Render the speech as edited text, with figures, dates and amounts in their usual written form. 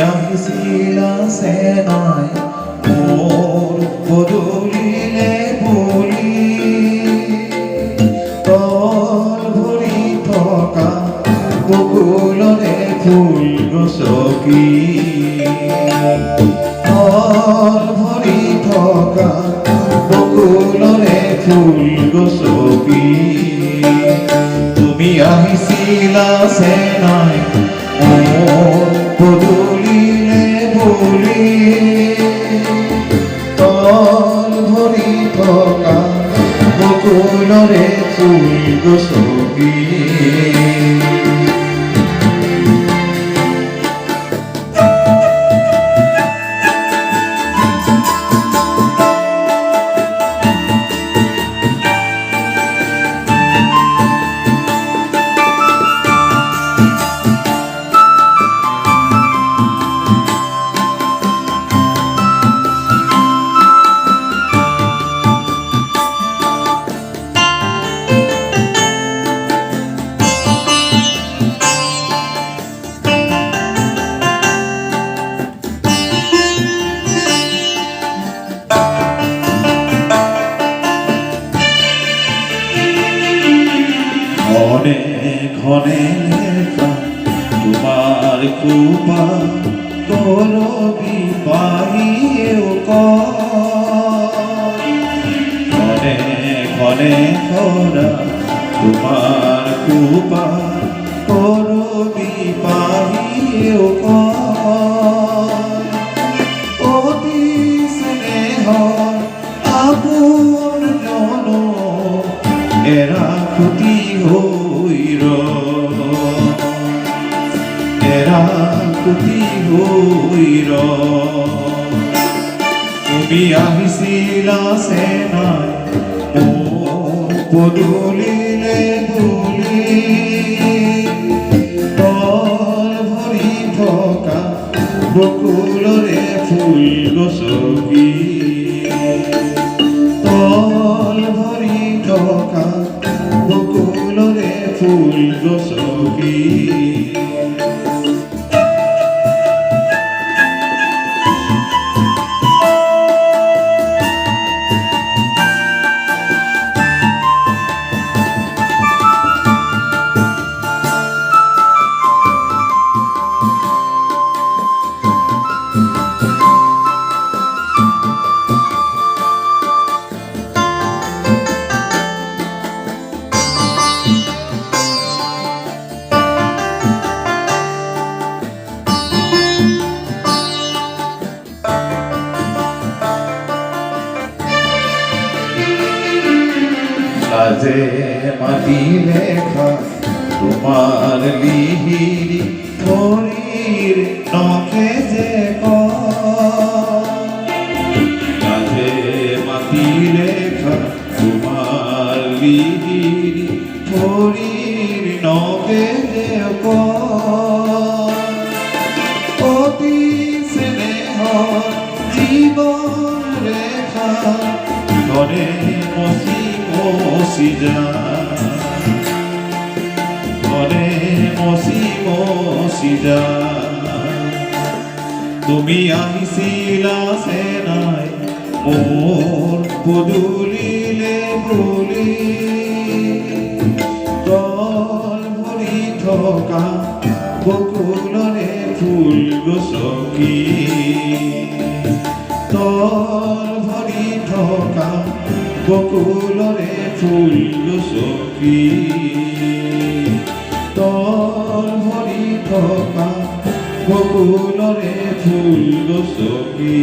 আহিছিলা চেনাই মোৰ পদূলিলে বুলি তল ভৰি থকা বকুলৰে ফুল গছকি তল ভৰি থকা বকুলৰে ফুল গছকি তুমি আহিছিলা চেনাই মোৰ পদূলিলে বুলি তল ভৰি থকা বকুলৰে ফুল গছকি ঘনে ঘনে লেখা তোমার কৃপা করবি পাইও ঘনে ঘনে খরা তোমার কৃপা করবি পাইও অতি স্নেহ আপন জন এরা ক্ষতি হইর এরা ক্ষতি হইর তুমি আহিছিলা চেনাই মোৰ পদূলিলে বুলি তল ভৰি থকা বকুলৰে ফুল গছকি তল ভৰি থকা বকুলৰে ফুল গছকি লাজে মাটি লেখা তোমার লিহিরি ভরির নখে যে লাজে মাটি লেখা তোমার লিহিরি ভরির নখে যে অতি স্নেহ জীবন রেখা ঘরে মসি ঘরে মসি তুমি আহিছিলা চেনাই মোৰ পদূলিলে বুলি তল ভৰি থকা বকুলৰে ফুল গছকি তল ভৰি থকা বকুলৰে ফুল গছকি তল ভৰি থকা বকুলৰে ফুল গছকি